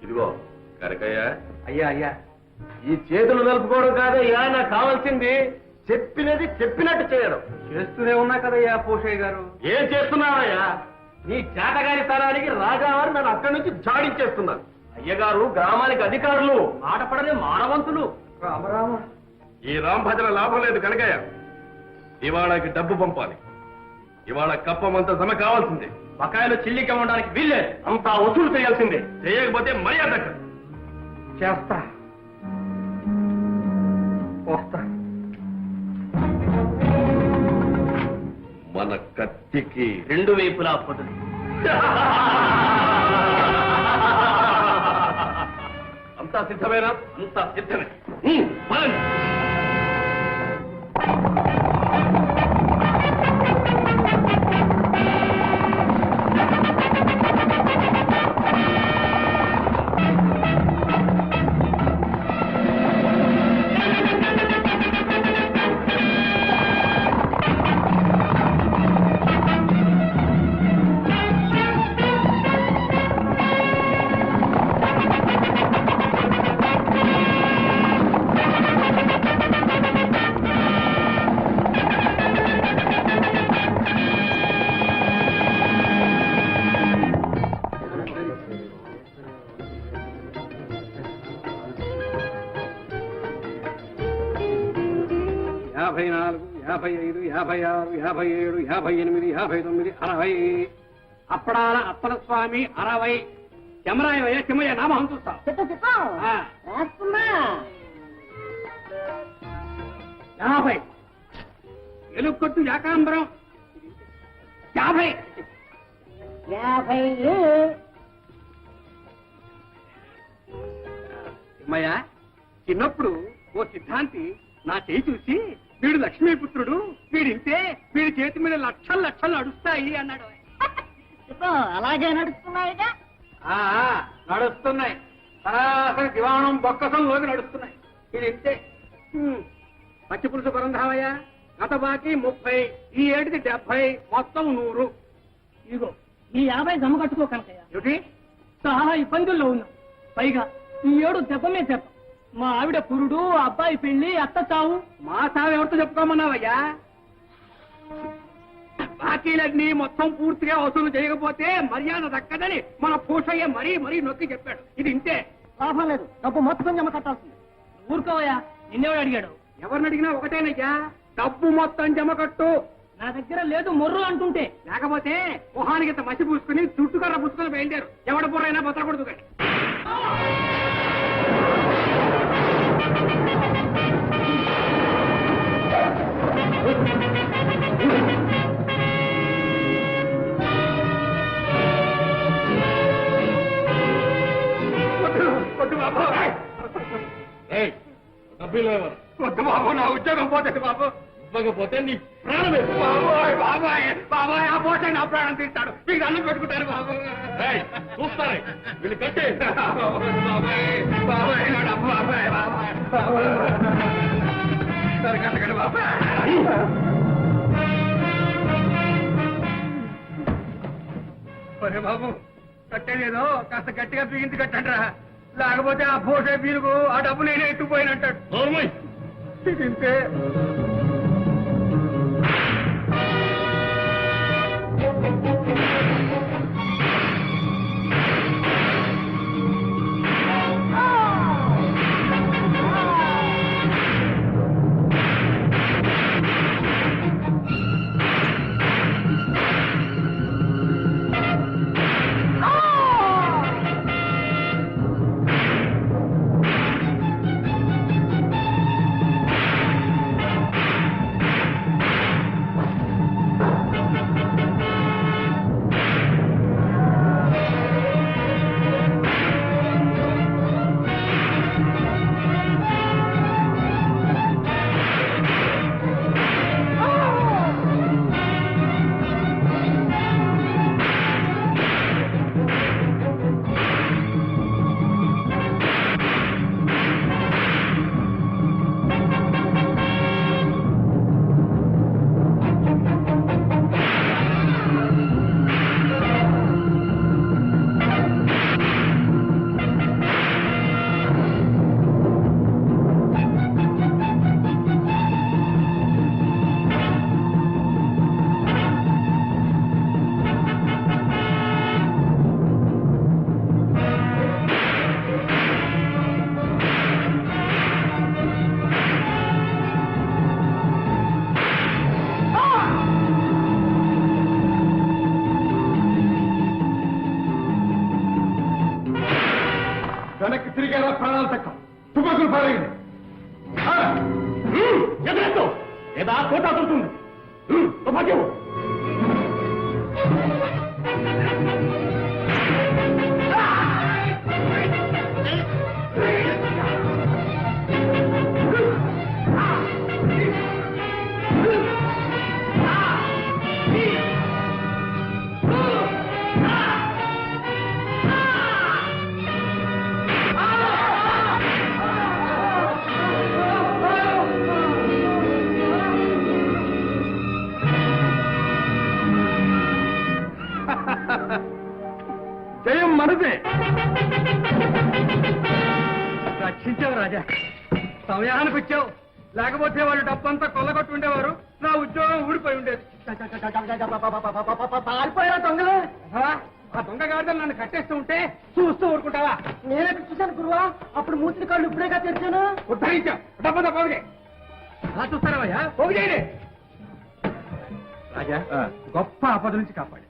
ఇదిగో కనకయ్య. అయ్యా అయ్యా, ఈ చేతులు నలుపుకోవడం కాదయ్యా నాకు కావాల్సింది, చెప్పినది చెప్పినట్టు చేయడం. చేస్తూనే ఉన్నా కదయ్యా పోషయ్య గారు. ఏం చేస్తున్నారయ్యా? నీ చేతగారి తరానికి రాజావారు నన్ను అక్కడి నుంచి జాడించేస్తున్నారు. అయ్యగారు గ్రామానికి అధికారులు, ఆటపడని మానవంతులు. రామరామ, ఈ రాంభజన లాభం లేదు కనకయ్య. ఇవాళకి డబ్బు పంపాలి. ఇవాళ కప్పమంత జమ కావాల్సిందే. బకాయిలు చిల్లిక ఉండడానికి వీల్లే, అంతా వసూలు చేయాల్సిందే. చేయకపోతే మర్యాద దక్కదు. చేస్తా, వస్తా. మన కత్తికి రెండు వైపులా పొదులు. అంతా సిద్ధమేనా? అంతా సిద్ధమే. పదండి. అప్పడాల అప్పల స్వామి 60. చెమరాయ చెమయ్య నామం చూస్తాం. 50. ఎలుకొట్టు యాకాంబరం 50. చెమయ్య, చిన్నప్పుడు ఓ సిద్ధాంతి నా చేయి చూసి, వీడు లక్ష్మీపుత్రుడు, వీడింతే, వీడి చేతి మీద లక్షలు లక్షలు నడుస్తాయి అన్నాడు. అలాగే నడుస్తున్నాయిగా. నడుస్తున్నాయి. సరాసరి దివాణం బొక్కసంలోకి నడుస్తున్నాయి. వీడింతే. పచ్చి పులుసు పరంధామయ్య, గత బాకీ 30, ఈ ఏటిది 70, మొత్తం 100. ఇదిగో ఈ 50 జమ కట్టుకో కనకయ్య. ఏమిటి? చాలా ఇబ్బందుల్లో ఉన్నాం. పైగా ఈ ఏడు దెబ్బమే దెబ్బ. మా ఆవిడ పురుడు, అబ్బాయి పెళ్లి, అత్త చావు. మా సాగు ఎవరితో చెప్పుకోమన్నావయ్యా? బాకీలన్నీ మొత్తం పూర్తిగా వసూలు చేయకపోతే మర్యాద దక్కదని మన పోషయ్య మరీ మరీ నొక్కి చెప్పాడు. ఇది ఇంతే. లాభం లేదు, డబ్బు మొత్తం జమ కట్టాల్సింది. ఊరుకోవయ్యా, నిన్నెవడు అడిగాడు? ఎవరిని అడిగినా ఒకటేనయ్యా, డబ్బు మొత్తం జమ కట్టు. నా దగ్గర లేదు మొర్రు అంటుంటే. లేకపోతే మొహానికి ఇంత మసి పూసుకుని చుట్టుకర్ర పుచ్చుకొని బయలుదేరు. ఎవడ బుర్రైనా బతకూడదు కానీ. వద్దు బాబు, నా ఉద్యోగం పోతుంది బాబు. ఇవ్వకపోతే నీ ప్రాణమే. బాబాయ్ బాబాయ్ బాబాయ్, ఆ పోతే నా ప్రాణం తీస్తాడు. మీకు అన్నం పెట్టుకుంటారు బాబు. చూస్తారే వీళ్ళు కట్టే. బాబాయ్ బాబాయ్ నా డబ్బు. బాబాయ్ బాబాయ్ సరే కట్టకండి బాబాయ్. ఒరే బాబు, కట్టేదేదో కాస్త గట్టిగా బిగించి కట్టండిరా. లేకపోతే ఆ పోసే బీరుకు ఆ డబ్బు నేనే ఎత్తుకుపోయినట్టాడు. ఇంతే. వెనక్కి తిరిగేలా ప్రాణాలు తక్కువ తుపాకులు పారేయండి ఎదురెత్తు ఏదా కోట దొరుకుతుంది తుపాకి జయం మనదే రక్షించావు రాజా సమయానికి వచ్చావు లేకపోతే వాళ్ళు డబ్బంతా కొల్లగొట్టి ఉండేవారు నా ఉద్యోగం ఊడిపోయి ఉండేది పారిపోయారా దొంగలు ఆ దొంగ గాడిదలు నన్ను కట్టేస్తూ ఉంటే చూస్తూ ఊరుకుంటావా నేనే చూశాను గురువా అప్పుడు మూసిన కాళ్ళు ఇప్పుడేగా తెరిచాను ఉద్ధరించావు డబ్బంతా పోగే అలా చూస్తారా పోగు చేయండి రాజా గొప్ప ఆపద నుంచి కాపాడు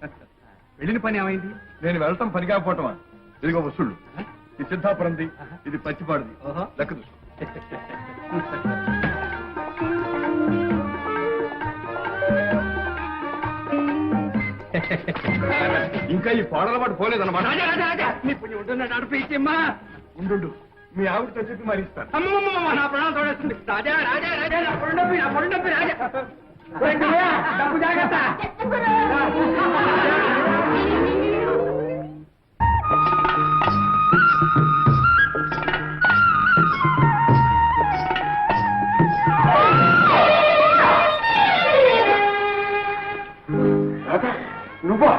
వెళ్ళిన పని ఏమైంది నేను వెళ్ళటం పని కాకపోవటమా ఇదిగో వసూళ్ళు ఇది సిద్ధాపురంది ఇది పచ్చిపాడుది లెక్క చూసుకో ఇంకా ఈ పాడల పాటు పోలేదన్నమాట నీ పుణ్యం ఉంటున్నాడు నడిపించమ్మా ఉండు మీ ఆవిడతో చెప్పి మరి ఇస్తాను అమ్మమ్మ నా ప్రాణం తోడేస్తుంది రాజా రాజా రాజా నా పొడి డబ్బి రాజా డబ్బు జాగ్రత్త నువ్వా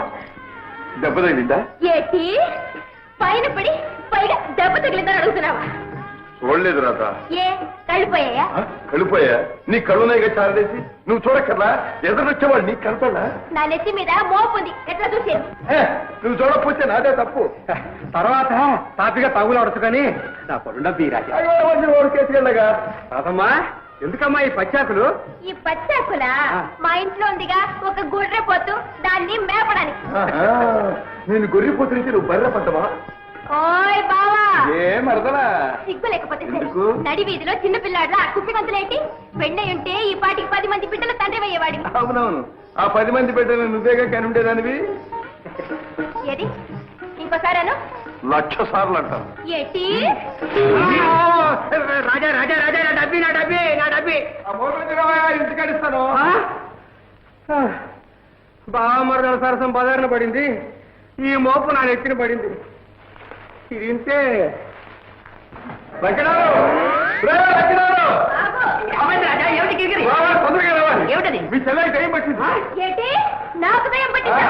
దెబ్బ తగిలిందా ఏటి పైన పడి పైగా దెబ్బ తగిలిందని అడుగుతున్నావా చూడలేదు రాత ఏ కళ్ళిపోయాయా కళ్ళిపోయా నీ కళ్ళునాయిగా చారదేసి నువ్వు చూడక్కర్లా ఎదురొచ్చేవాడు నీకు కనపడా నా నెత్తి మీద మోపుంది ఎట్లా చూసేది నువ్వు చూడకపోతే నాదే తప్పు తర్వాత తాపిగా తగులు అడచ్చు కానీ నా పొడి డబ్బి రాజా కేసుకెళ్ళగా రాదమ్మా ఎందుకమ్మా ఈ పచ్చాకులు ఈ పచ్చాకుల మా ఇంట్లో ఉందిగా ఒక గుర్రె పోతు దాన్ని మేపడానికి నేను గొర్రెపోతు నుంచి నువ్వు బర్రె పడ్డవా ఓయ్ బావా ఏ మరదలా సిగ్గు లేకపోతే సరే. ఎందుకు? నడి వీధిలో చిన్న పిల్లాడ్లా కుప్పి గంతులేంటి పెళ్ళై ఉంటే ఈ పాటికి 10 మంది బిడ్డల తండ్రి అయ్యేవాడి అవునవును ఆ 10 మంది బిడ్డలు నువ్వేగా కనుండేదానివి ఏది ఇంకోసారాను 1,00,000 సార్లు అంటాను ఏటి రాజా రాజా రాజా నా డబ్బి నా డబ్బి నా డబ్బి ఇంటికాడిస్తాను బామరదల సరసం బజారున పడింది ఈ మోపు నా నెత్తిన పడింది ఇది ఇంతే ఏమిటి తొందరగా రావాలి ఏమిటది మీ చెల్లెకి టైం పట్టింది ఏటి నాకు దయం పట్టిందా